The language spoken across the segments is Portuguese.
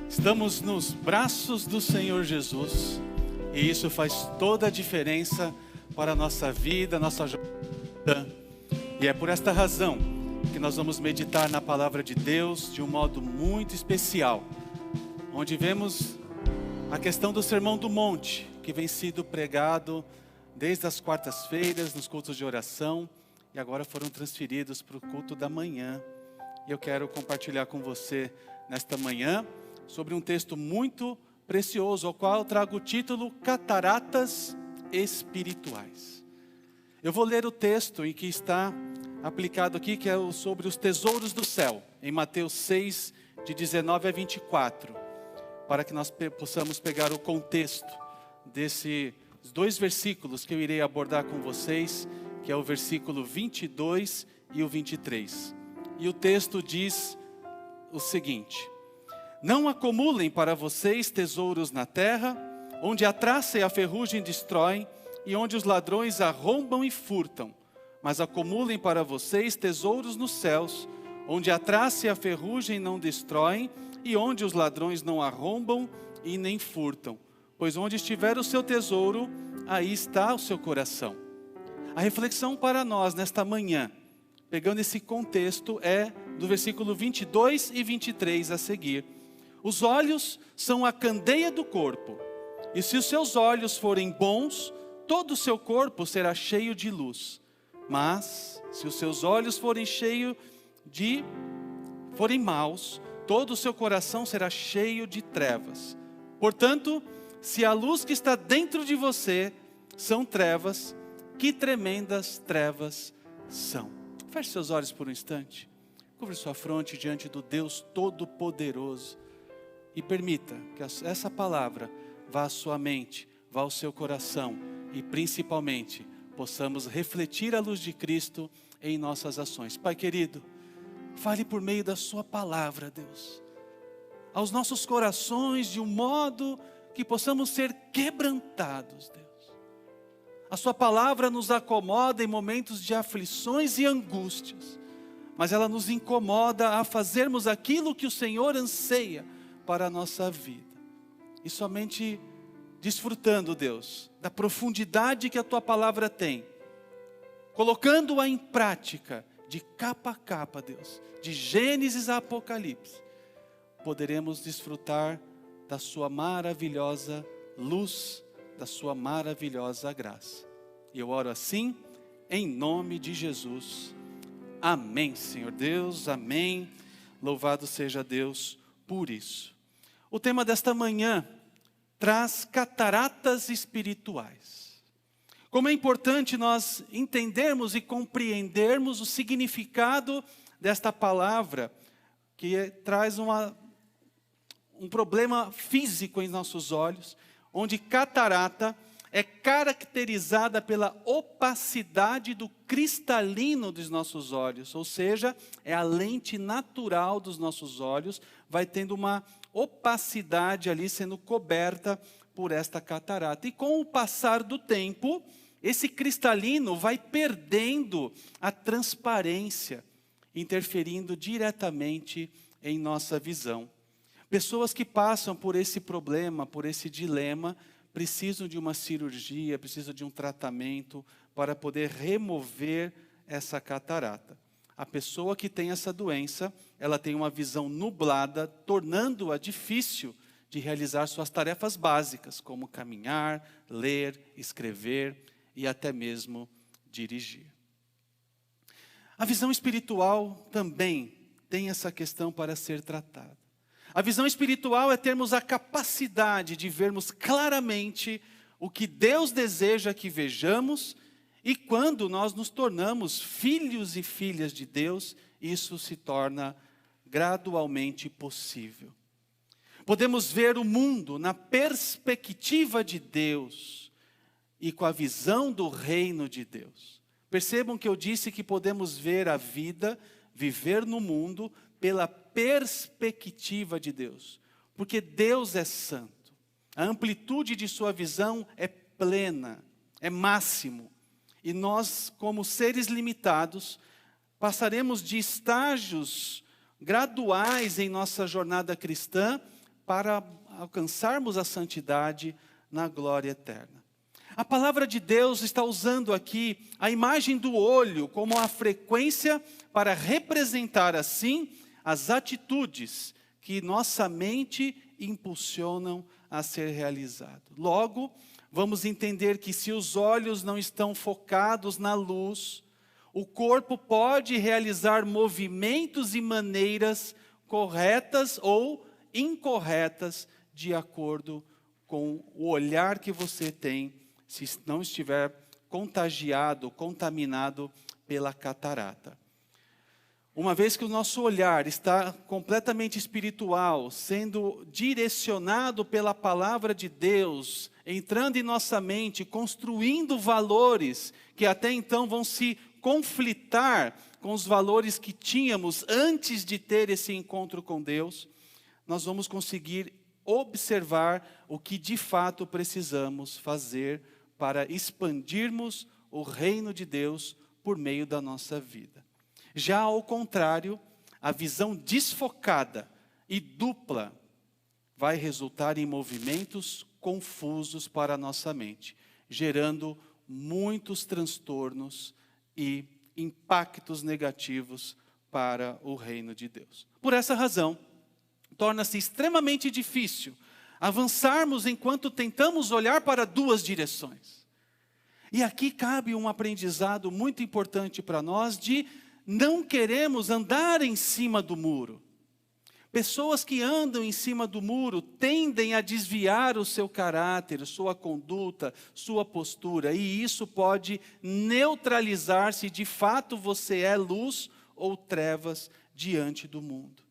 Estamos nos braços do Senhor Jesus e isso faz toda a diferença para a nossa vida, nossa jornada. E é por esta razão que nós vamos meditar na palavra de Deus de um modo muito especial, onde vemos a questão do Sermão do Monte, que vem sido pregado desde as quartas-feiras nos cultos de oração e agora foram transferidos para o culto da manhã. E eu quero compartilhar com você nesta manhã sobre um texto muito precioso, ao qual eu trago o título Cataratas Espirituais. Eu vou ler o texto em que está aplicado aqui, que é sobre os tesouros do céu, em Mateus 6, de 19 a 24, para que nós possamos pegar o contexto desses dois versículos que eu irei abordar com vocês, que é o versículo 22 e o 23. E o texto diz o seguinte: não acumulem para vocês tesouros na terra, onde a traça e a ferrugem destroem, e onde os ladrões arrombam e furtam. Mas acumulem para vocês tesouros nos céus, onde a traça e a ferrugem não destroem, e onde os ladrões não arrombam e nem furtam. Pois onde estiver o seu tesouro, aí está o seu coração. A reflexão para nós nesta manhã, pegando esse contexto, é do versículo 22 e 23 a seguir. Os olhos são a candeia do corpo, e se os seus olhos forem bons, todo o seu corpo será cheio de luz. Mas, se os seus olhos forem maus, todo o seu coração será cheio de trevas. Portanto, se a luz que está dentro de você são trevas, que tremendas trevas são. Feche seus olhos por um instante. Cubra sua fronte diante do Deus Todo-Poderoso. E permita que essa palavra vá à sua mente, vá ao seu coração. E principalmente, possamos refletir a luz de Cristo em nossas ações. Pai querido, fale por meio da sua palavra, Deus, aos nossos corações de um modo que possamos ser quebrantados, Deus. A sua palavra nos acomoda em momentos de aflições e angústias, mas ela nos incomoda a fazermos aquilo que o Senhor anseia para a nossa vida. E somente desfrutando, Deus, da profundidade que a tua palavra tem, colocando-a em prática, de capa a capa, Deus, de Gênesis a Apocalipse, poderemos desfrutar da sua maravilhosa luz, da sua maravilhosa graça. E eu oro assim, em nome de Jesus. Amém, Senhor Deus, amém. Louvado seja Deus por isso. O tema desta manhã traz cataratas espirituais. Como é importante nós entendermos e compreendermos o significado desta palavra, que traz um problema físico em nossos olhos, onde catarata é caracterizada pela opacidade do cristalino dos nossos olhos, ou seja, é a lente natural dos nossos olhos, vai tendo uma opacidade ali sendo coberta por esta catarata. E com o passar do tempo, esse cristalino vai perdendo a transparência, interferindo diretamente em nossa visão. Pessoas que passam por esse problema, por esse dilema, precisam de uma cirurgia, precisam de um tratamento para poder remover essa catarata. A pessoa que tem essa doença, ela tem uma visão nublada, tornando-a difícil de realizar suas tarefas básicas, como caminhar, ler, escrever e até mesmo dirigir. A visão espiritual também tem essa questão para ser tratada. A visão espiritual é termos a capacidade de vermos claramente o que Deus deseja que vejamos, e quando nós nos tornamos filhos e filhas de Deus, isso se torna gradualmente possível. Podemos ver o mundo na perspectiva de Deus e com a visão do reino de Deus. Percebam que eu disse que podemos ver a vida, viver no mundo, pela perspectiva de Deus. Porque Deus é santo. A amplitude de sua visão é plena, é máximo. E nós, como seres limitados, passaremos de estágios graduais em nossa jornada cristã para alcançarmos a santidade na glória eterna. A palavra de Deus está usando aqui a imagem do olho como a frequência para representar assim as atitudes que nossa mente impulsionam a ser realizado. Logo, vamos entender que se os olhos não estão focados na luz, o corpo pode realizar movimentos e maneiras corretas ou incorretas de acordo com o olhar que você tem, se não estiver contagiado, contaminado pela catarata. Uma vez que o nosso olhar está completamente espiritual, sendo direcionado pela palavra de Deus, entrando em nossa mente, construindo valores que até então vão se conflitar com os valores que tínhamos antes de ter esse encontro com Deus, nós vamos conseguir observar o que de fato precisamos fazer para expandirmos o reino de Deus por meio da nossa vida. Já ao contrário, a visão desfocada e dupla vai resultar em movimentos confusos para a nossa mente, gerando muitos transtornos e impactos negativos para o reino de Deus. Por essa razão, torna-se extremamente difícil avançarmos enquanto tentamos olhar para duas direções. E aqui cabe um aprendizado muito importante para nós de não queremos andar em cima do muro. Pessoas que andam em cima do muro tendem a desviar o seu caráter, sua conduta, sua postura. E isso pode neutralizar se de fato você é luz ou trevas diante do mundo.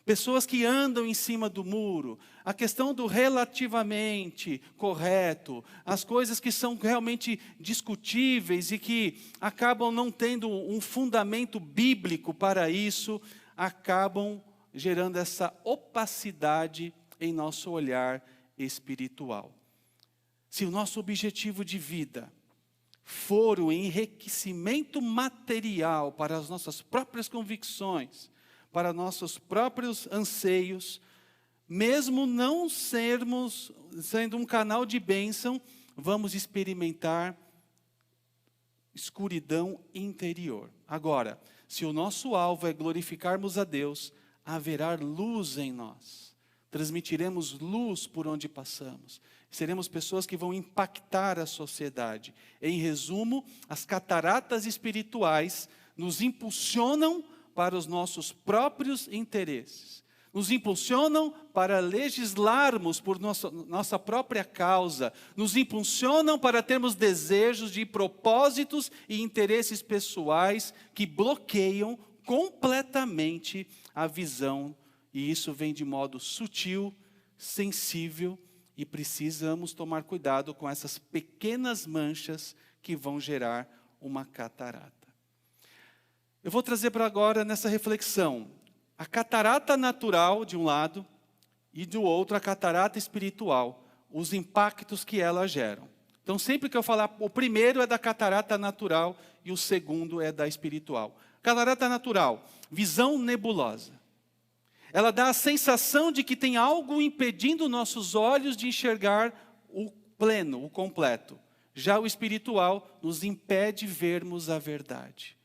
Pessoas que andam em cima do muro, a questão do relativamente correto, as coisas que são realmente discutíveis e que acabam não tendo um fundamento bíblico para isso, acabam gerando essa opacidade em nosso olhar espiritual. Se o nosso objetivo de vida for o enriquecimento material para as nossas próprias convicções, para nossos próprios anseios, mesmo não sendo um canal de bênção, vamos experimentar escuridão interior. Agora, se o nosso alvo é glorificarmos a Deus, haverá luz em nós. Transmitiremos luz por onde passamos. Seremos pessoas que vão impactar a sociedade. Em resumo, as cataratas espirituais nos impulsionam para os nossos próprios interesses. Nos impulsionam para legislarmos por nossa própria causa. Nos impulsionam para termos desejos de propósitos e interesses pessoais que bloqueiam completamente a visão. E isso vem de modo sutil, sensível, e precisamos tomar cuidado com essas pequenas manchas que vão gerar uma catarata. Eu vou trazer para agora nessa reflexão a catarata natural de um lado e do outro a catarata espiritual, os impactos que elas geram. Então sempre que eu falar, o primeiro é da catarata natural e o segundo é da espiritual. Catarata natural, visão nebulosa. Ela dá a sensação de que tem algo impedindo nossos olhos de enxergar o pleno, o completo. Já o espiritual nos impede vermos a verdade.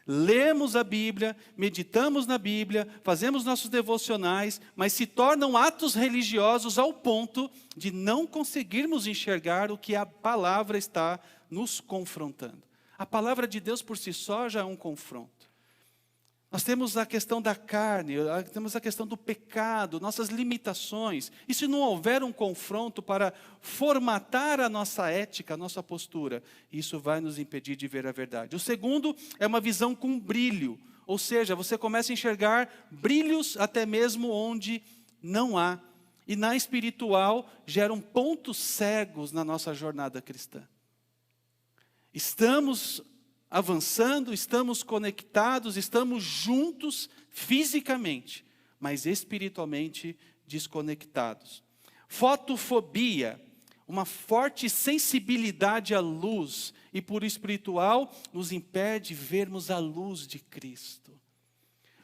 Lemos a Bíblia, meditamos na Bíblia, fazemos nossos devocionais, mas se tornam atos religiosos ao ponto de não conseguirmos enxergar o que a palavra está nos confrontando. A palavra de Deus por si só já é um confronto. Nós temos a questão da carne, temos a questão do pecado, nossas limitações. E se não houver um confronto para formatar a nossa ética, a nossa postura, isso vai nos impedir de ver a verdade. O segundo é uma visão com brilho, ou seja, você começa a enxergar brilhos até mesmo onde não há. E na espiritual geram pontos cegos na nossa jornada cristã. Estamos avançando, estamos conectados, estamos juntos fisicamente, mas espiritualmente desconectados. Fotofobia, uma forte sensibilidade à luz, e por espiritual nos impede vermos a luz de Cristo.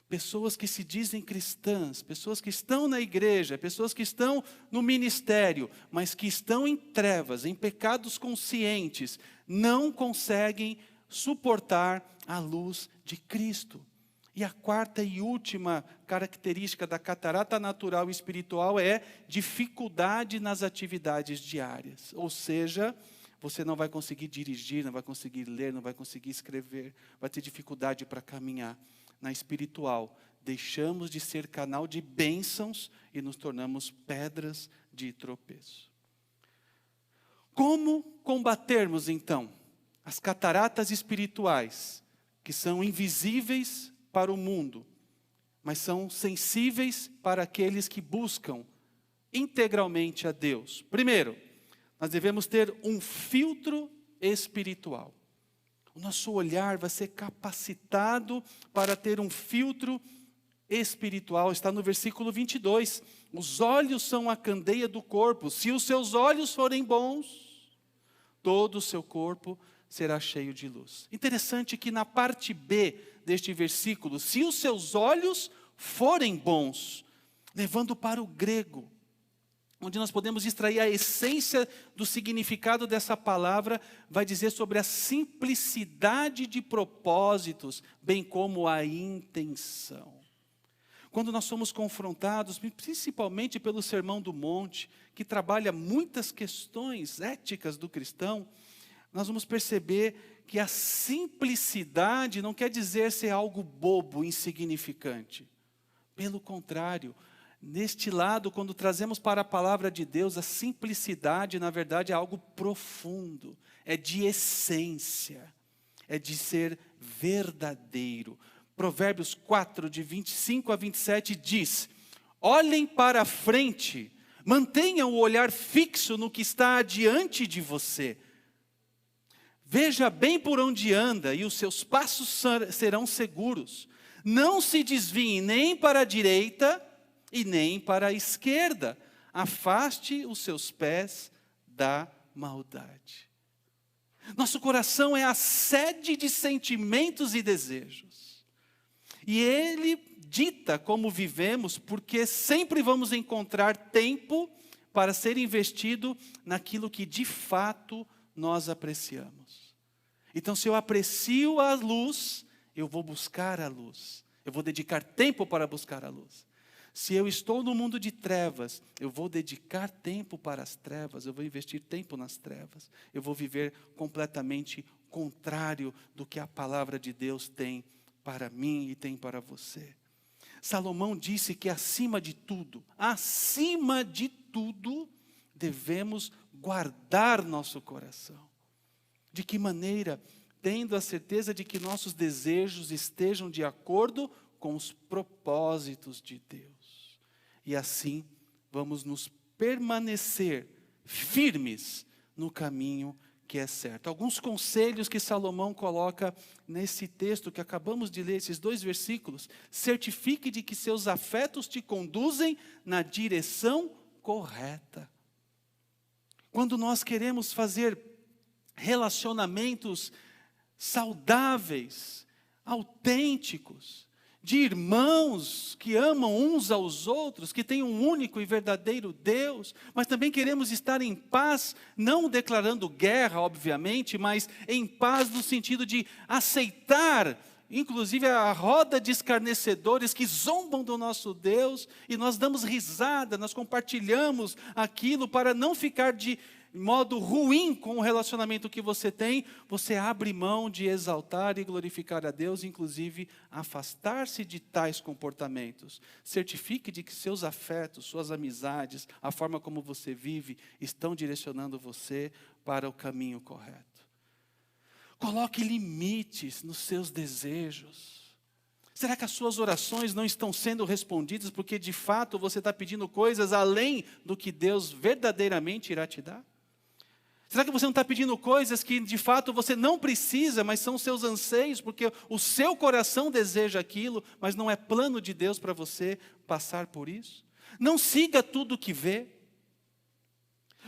Pessoas que se dizem cristãs, pessoas que estão na igreja, pessoas que estão no ministério, mas que estão em trevas, em pecados conscientes, não conseguem suportar a luz de Cristo. E a quarta e última característica da catarata natural e espiritual é dificuldade nas atividades diárias. Ou seja, você não vai conseguir dirigir, não vai conseguir ler, não vai conseguir escrever, vai ter dificuldade para caminhar. Na espiritual, deixamos de ser canal de bênçãos e nos tornamos pedras de tropeço. Como combatermos então as cataratas espirituais, que são invisíveis para o mundo, mas são sensíveis para aqueles que buscam integralmente a Deus? Primeiro, nós devemos ter um filtro espiritual. O nosso olhar vai ser capacitado para ter um filtro espiritual. Está no versículo 22. Os olhos são a candeia do corpo. Se os seus olhos forem bons, todo o seu corpo será cheio de luz. Interessante que na parte B deste versículo, se os seus olhos forem bons, levando para o grego, onde nós podemos extrair a essência do significado dessa palavra, vai dizer sobre a simplicidade de propósitos, bem como a intenção. Quando nós somos confrontados, principalmente pelo Sermão do Monte, que trabalha muitas questões éticas do cristão, nós vamos perceber que a simplicidade não quer dizer ser algo bobo, insignificante. Pelo contrário, neste lado, quando trazemos para a palavra de Deus, a simplicidade, na verdade, é algo profundo, é de essência, é de ser verdadeiro. Provérbios 4, de 25 a 27 diz: olhem para a frente, mantenham o olhar fixo no que está adiante de você. Veja bem por onde anda e os seus passos serão seguros. Não se desviem nem para a direita e nem para a esquerda. Afaste os seus pés da maldade. Nosso coração é a sede de sentimentos e desejos. E ele dita como vivemos, porque sempre vamos encontrar tempo para ser investido naquilo que de fato nós apreciamos. Então, se eu aprecio a luz, eu vou buscar a luz. Eu vou dedicar tempo para buscar a luz. Se eu estou no mundo de trevas, eu vou dedicar tempo para as trevas, eu vou investir tempo nas trevas. Eu vou viver completamente contrário do que a palavra de Deus tem para mim e tem para você. Salomão disse que acima de tudo, devemos guardar nosso coração. De que maneira? Tendo a certeza de que nossos desejos estejam de acordo com os propósitos de Deus. E assim, vamos nos permanecer firmes no caminho que é certo. Alguns conselhos que Salomão coloca nesse texto que acabamos de ler, esses 2 versículos. Certifique de que seus afetos te conduzem na direção correta. Quando nós queremos fazer relacionamentos saudáveis, autênticos, de irmãos que amam uns aos outros, que têm um único e verdadeiro Deus, mas também queremos estar em paz, não declarando guerra, obviamente, mas em paz no sentido de aceitar, inclusive a roda de escarnecedores que zombam do nosso Deus, e nós damos risada, nós compartilhamos aquilo para não ficar de modo ruim com o relacionamento que você tem. Você abre mão de exaltar e glorificar a Deus, inclusive afastar-se de tais comportamentos. Certifique de que seus afetos, suas amizades, a forma como você vive, estão direcionando você para o caminho correto. Coloque limites nos seus desejos. Será que as suas orações não estão sendo respondidas porque de fato você está pedindo coisas além do que Deus verdadeiramente irá te dar? Será que você não está pedindo coisas que de fato você não precisa, mas são seus anseios, porque o seu coração deseja aquilo, mas não é plano de Deus para você passar por isso? Não siga tudo o que vê.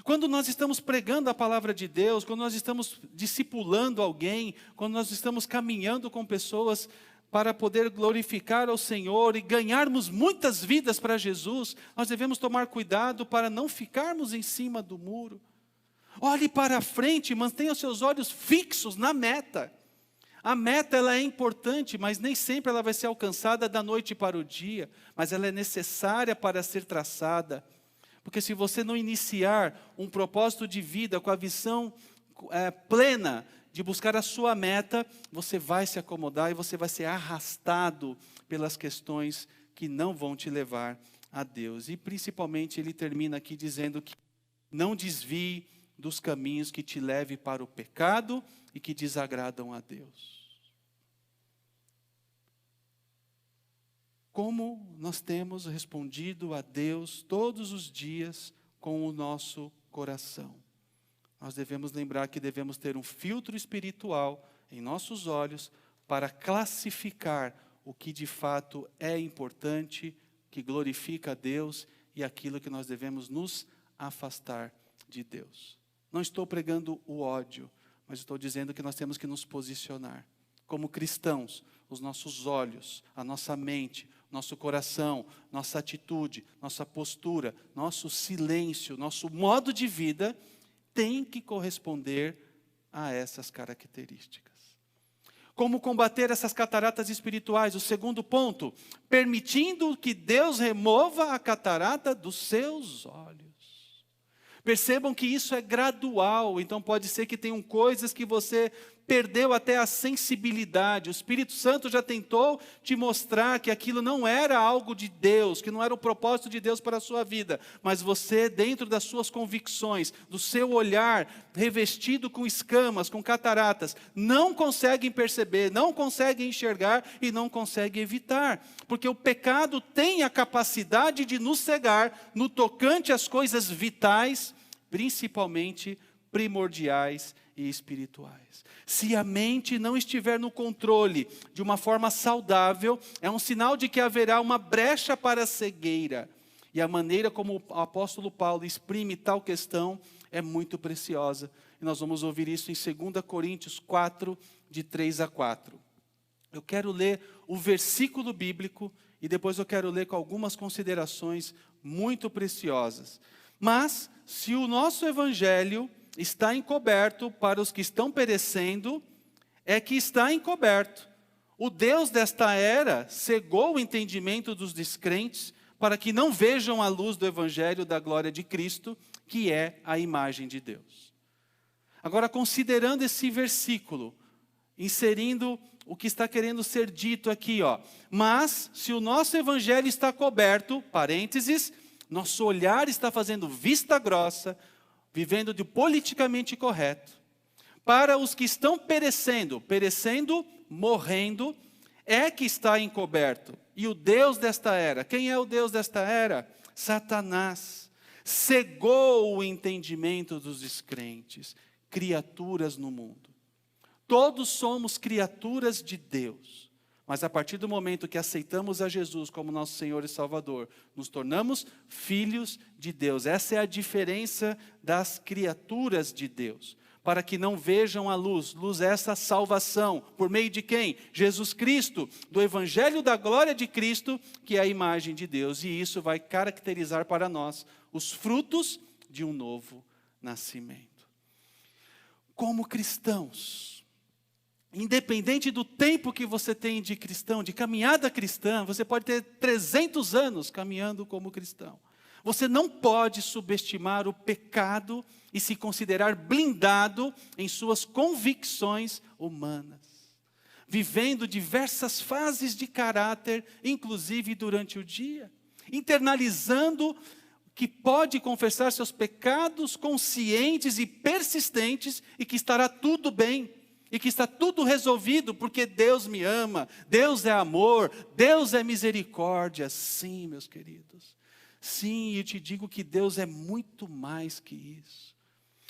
Quando nós estamos pregando a palavra de Deus, quando nós estamos discipulando alguém, quando nós estamos caminhando com pessoas, para poder glorificar ao Senhor e ganharmos muitas vidas para Jesus, nós devemos tomar cuidado para não ficarmos em cima do muro. Olhe para frente, mantenha os seus olhos fixos na meta. A meta ela é importante, mas nem sempre ela vai ser alcançada da noite para o dia, mas ela é necessária para ser traçada. Porque se você não iniciar um propósito de vida com a visão plena de buscar a sua meta, você vai se acomodar e você vai ser arrastado pelas questões que não vão te levar a Deus. E principalmente ele termina aqui dizendo que não desvie dos caminhos que te levem para o pecado e que desagradam a Deus. Como nós temos respondido a Deus todos os dias com o nosso coração? Nós devemos lembrar que devemos ter um filtro espiritual em nossos olhos para classificar o que de fato é importante, que glorifica a Deus e aquilo que nós devemos nos afastar de Deus. Não estou pregando o ódio, mas estou dizendo que nós temos que nos posicionar. Como cristãos, os nossos olhos, a nossa mente, nosso coração, nossa atitude, nossa postura, nosso silêncio, nosso modo de vida tem que corresponder a essas características. Como combater essas cataratas espirituais? O segundo ponto, permitindo que Deus remova a catarata dos seus olhos. Percebam que isso é gradual, então pode ser que tenham coisas que você perdeu até a sensibilidade. O Espírito Santo já tentou te mostrar que aquilo não era algo de Deus, que não era o propósito de Deus para a sua vida. Mas você, dentro das suas convicções, do seu olhar revestido com escamas, com cataratas, não consegue perceber, não consegue enxergar e não consegue evitar. Porque o pecado tem a capacidade de nos cegar no tocante às coisas vitais, principalmente primordiais e espirituais. Se a mente não estiver no controle de uma forma saudável, é um sinal de que haverá uma brecha para a cegueira. E a maneira como o apóstolo Paulo exprime tal questão é muito preciosa. E nós vamos ouvir isso em 2 Coríntios 4, de 3 a 4. Eu quero ler o versículo bíblico e depois eu quero ler com algumas considerações muito preciosas. Mas, se o nosso evangelho está encoberto para os que estão perecendo, é que está encoberto. O Deus desta era cegou o entendimento dos descrentes para que não vejam a luz do evangelho da glória de Cristo, que é a imagem de Deus. Agora, considerando esse versículo, inserindo o que está querendo ser dito aqui, mas se o nosso evangelho está coberto, parênteses, nosso olhar está fazendo vista grossa, vivendo de politicamente correto, para os que estão perecendo, morrendo, é que está encoberto. E o Deus desta era, quem é o Deus desta era? Satanás, cegou o entendimento dos descrentes, criaturas no mundo. Todos somos criaturas de Deus. Mas a partir do momento que aceitamos a Jesus como nosso Senhor e Salvador, nos tornamos filhos de Deus. Essa é a diferença das criaturas de Deus. Para que não vejam a luz. Luz é essa salvação. Por meio de quem? Jesus Cristo. Do Evangelho da glória de Cristo, que é a imagem de Deus. E isso vai caracterizar para nós os frutos de um novo nascimento. Como cristãos, independente do tempo que você tem de cristão, de caminhada cristã, você pode ter 300 anos caminhando como cristão. Você não pode subestimar o pecado e se considerar blindado em suas convicções humanas. Vivendo diversas fases de caráter, inclusive durante o dia. Internalizando que pode confessar seus pecados conscientes e persistentes e que estará tudo bem. E que está tudo resolvido porque Deus me ama, Deus é amor, Deus é misericórdia. Sim, meus queridos. Sim, eu te digo que Deus é muito mais que isso.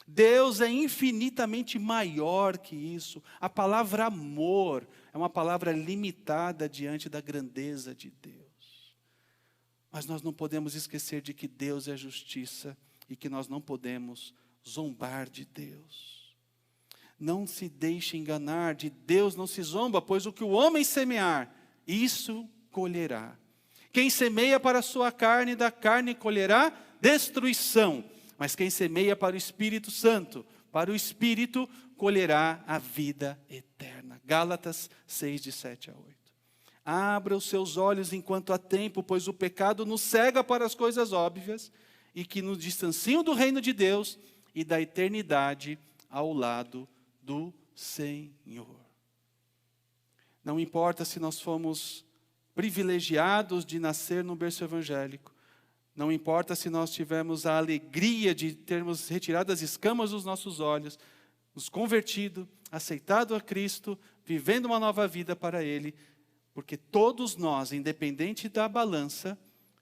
Deus é infinitamente maior que isso. A palavra amor é uma palavra limitada diante da grandeza de Deus. Mas nós não podemos esquecer de que Deus é justiça e que nós não podemos zombar de Deus. Não se deixe enganar, de Deus não se zomba, pois o que o homem semear, isso colherá. Quem semeia para a sua carne, da carne colherá destruição. Mas quem semeia para o Espírito Santo, para o Espírito, colherá a vida eterna. Gálatas 6, de 7 a 8. Abra os seus olhos enquanto há tempo, pois o pecado nos cega para as coisas óbvias e que nos distanciam do reino de Deus e da eternidade ao lado do Senhor. Não importa se nós fomos privilegiados de nascer no berço evangélico, não importa se nós tivemos a alegria de termos retirado as escamas dos nossos olhos, nos convertido, aceitado a Cristo, vivendo uma nova vida para Ele, porque todos nós, independente da balança,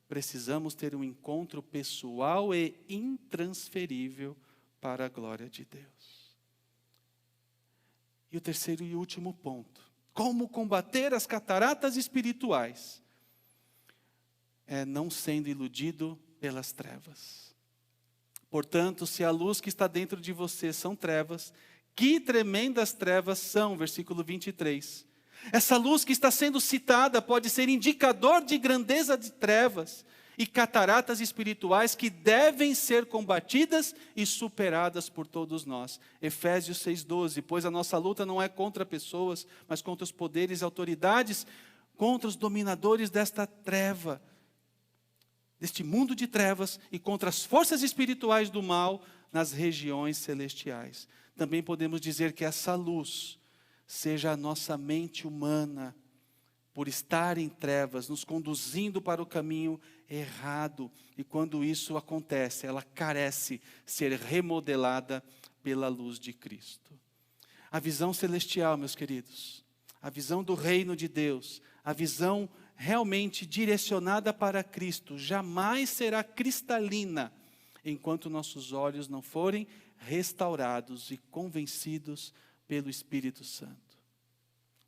precisamos ter um encontro pessoal e intransferível para a glória de Deus. E o terceiro e último ponto: como combater as cataratas espirituais? É não sendo iludido pelas trevas. Portanto, se a luz que está dentro de você são trevas, que tremendas trevas são, versículo 23. Essa luz que está sendo citada pode ser indicador de grandeza de trevas e cataratas espirituais que devem ser combatidas e superadas por todos nós. Efésios 6,12, pois a nossa luta não é contra pessoas, mas contra os poderes e autoridades, contra os dominadores desta treva, deste mundo de trevas, e contra as forças espirituais do mal nas regiões celestiais. Também podemos dizer que essa luz seja a nossa mente humana, por estar em trevas, nos conduzindo para o caminho errado. E quando isso acontece, ela carece ser remodelada pela luz de Cristo. A visão celestial, meus queridos, a visão do reino de Deus, a visão realmente direcionada para Cristo, jamais será cristalina, enquanto nossos olhos não forem restaurados e convencidos pelo Espírito Santo.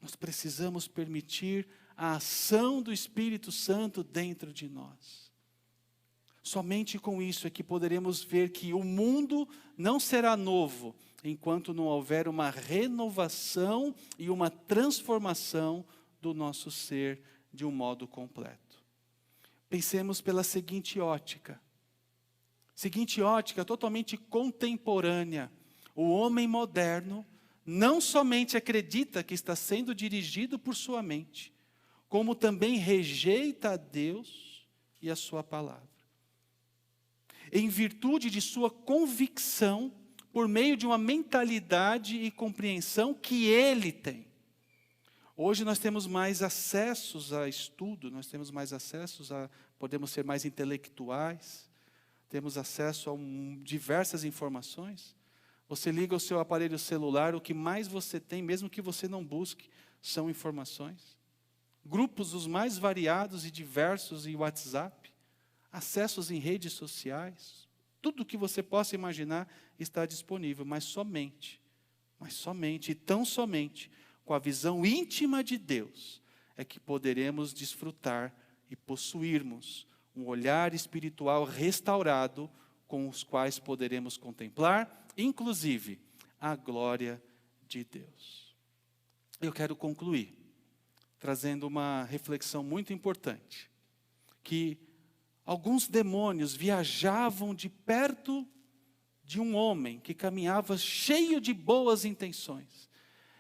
Nós precisamos permitir a ação do Espírito Santo dentro de nós. Somente com isso é que poderemos ver que o mundo não será novo, enquanto não houver uma renovação e uma transformação do nosso ser de um modo completo. Pensemos pela seguinte ótica totalmente contemporânea. O homem moderno não somente acredita que está sendo dirigido por sua mente, como também rejeita a Deus e a sua palavra. Em virtude de sua convicção, por meio de uma mentalidade e compreensão que ele tem. Hoje nós temos mais acessos a estudo, podemos ser mais intelectuais, temos acesso a diversas informações. Você liga o seu aparelho celular, o que mais você tem, mesmo que você não busque, são informações. Grupos os mais variados e diversos em WhatsApp, acessos em redes sociais, tudo o que você possa imaginar está disponível, mas somente, e tão somente, com a visão íntima de Deus, é que poderemos desfrutar e possuirmos um olhar espiritual restaurado, com os quais poderemos contemplar, inclusive, a glória de Deus. Eu quero concluir trazendo uma reflexão muito importante, que alguns demônios viajavam de perto de um homem que caminhava cheio de boas intenções,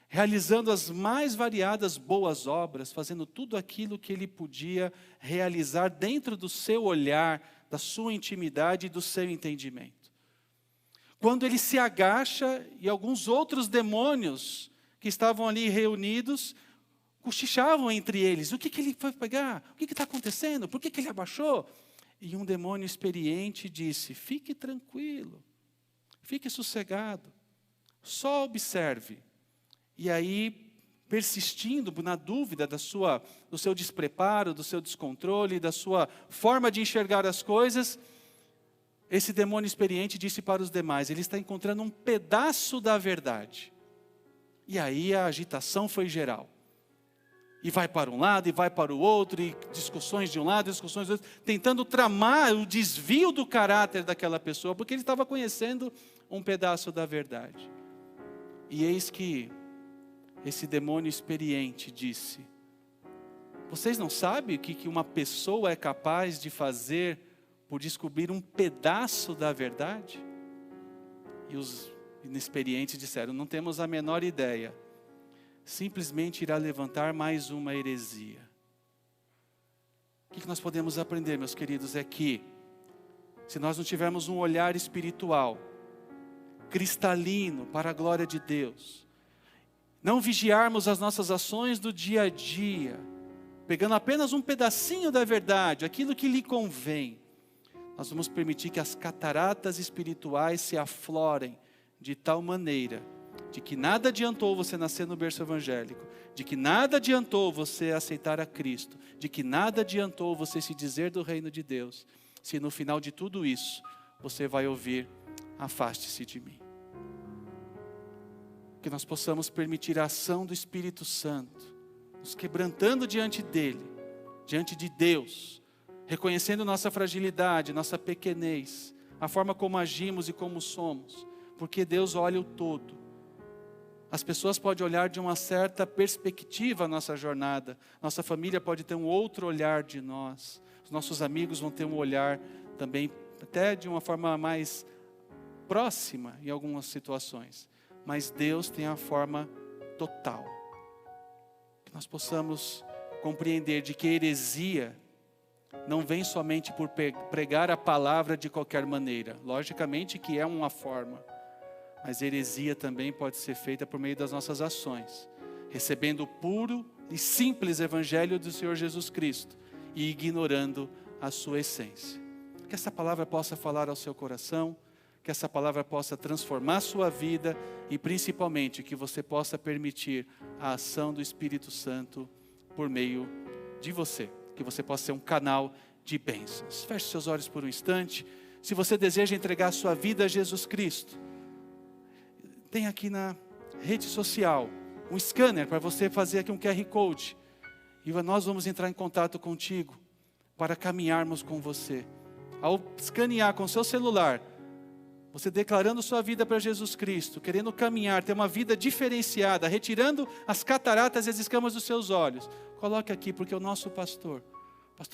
realizando as mais variadas boas obras, fazendo tudo aquilo que ele podia realizar dentro do seu olhar, da sua intimidade e do seu entendimento. Quando ele se agacha e alguns outros demônios que estavam ali reunidos, cochichavam entre eles: o que ele foi pegar? O que está acontecendo? Por que ele abaixou? E um demônio experiente disse: fique tranquilo, fique sossegado, só observe. E aí, persistindo na dúvida do seu despreparo, do seu descontrole, da sua forma de enxergar as coisas, esse demônio experiente disse para os demais: ele está encontrando um pedaço da verdade. E aí a agitação foi geral. E vai para um lado, e vai para o outro, e discussões de um lado, discussões do outro, tentando tramar o desvio do caráter daquela pessoa, porque ele estava conhecendo um pedaço da verdade. E eis que esse demônio experiente disse: vocês não sabem o que uma pessoa é capaz de fazer por descobrir um pedaço da verdade? E os inexperientes disseram: não temos a menor ideia. Simplesmente irá levantar mais uma heresia. O que nós podemos aprender, meus queridos, é que se nós não tivermos um olhar espiritual, cristalino, para a glória de Deus, não vigiarmos as nossas ações do dia a dia, pegando apenas um pedacinho da verdade, aquilo que lhe convém, nós vamos permitir que as cataratas espirituais se aflorem de tal maneira, de que nada adiantou você nascer no berço evangélico, de que nada adiantou você aceitar a Cristo, de que nada adiantou você se dizer do reino de Deus, se no final de tudo isso, você vai ouvir: afaste-se de mim. Que nós possamos permitir a ação do Espírito Santo, nos quebrantando diante dEle, diante de Deus, reconhecendo nossa fragilidade, nossa pequenez, a forma como agimos e como somos, porque Deus olha o todo. As pessoas podem olhar de uma certa perspectiva a nossa jornada, nossa família pode ter um outro olhar de nós, os nossos amigos vão ter um olhar também, até de uma forma mais próxima em algumas situações, mas Deus tem a forma total. Que nós possamos compreender de que heresia não vem somente por pregar a palavra de qualquer maneira, logicamente que é uma forma, mas heresia também pode ser feita por meio das nossas ações, recebendo o puro e simples evangelho do Senhor Jesus Cristo e ignorando a sua essência. Que essa palavra possa falar ao seu coração, que essa palavra possa transformar a sua vida e principalmente que você possa permitir a ação do Espírito Santo por meio de você, que você possa ser um canal de bênçãos. Feche seus olhos por um instante. Se você deseja entregar a sua vida a Jesus Cristo, tem aqui na rede social um scanner para você fazer aqui um QR Code. E nós vamos entrar em contato contigo para caminharmos com você. Ao escanear com o seu celular, você declarando sua vida para Jesus Cristo, querendo caminhar, ter uma vida diferenciada, retirando as cataratas e as escamas dos seus olhos, coloque aqui, porque o nosso pastor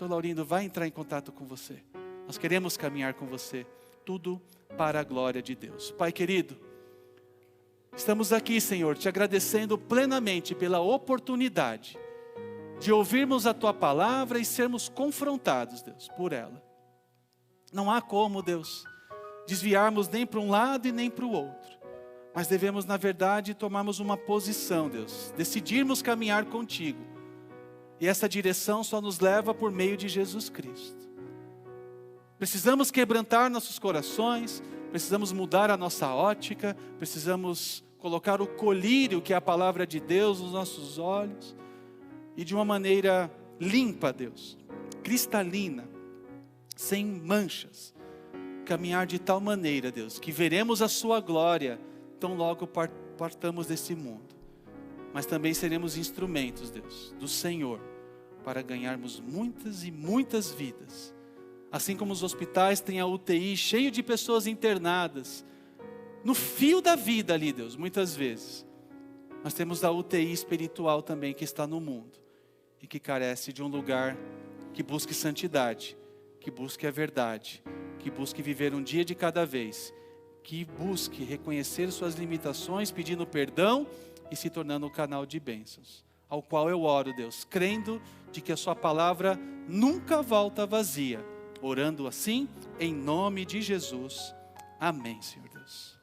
Laurindo, vai entrar em contato com você. Nós queremos caminhar com você, tudo para a glória de Deus. Pai querido, estamos aqui, Senhor, te agradecendo plenamente pela oportunidade de ouvirmos a Tua palavra e sermos confrontados, Deus, por ela. Não há como, Deus, desviarmos nem para um lado e nem para o outro, mas devemos, na verdade, tomarmos uma posição, Deus, decidirmos caminhar contigo, e essa direção só nos leva por meio de Jesus Cristo. Precisamos quebrantar nossos corações, precisamos mudar a nossa ótica, precisamos colocar o colírio, que é a palavra de Deus, nos nossos olhos, e de uma maneira limpa, Deus, cristalina, sem manchas, caminhar de tal maneira, Deus, que veremos a sua glória tão logo partamos desse mundo. Mas também seremos instrumentos, Deus, do Senhor, para ganharmos muitas e muitas vidas. Assim como os hospitais têm a UTI cheio de pessoas internadas, no fio da vida ali, Deus, muitas vezes. Nós temos a UTI espiritual também que está no mundo, e que carece de um lugar que busque santidade, que busque a verdade, que busque viver um dia de cada vez, que busque reconhecer suas limitações, pedindo perdão e se tornando um canal de bênçãos, ao qual eu oro, Deus, crendo de que a sua palavra nunca volta vazia, orando assim, em nome de Jesus. Amém, Senhor Deus.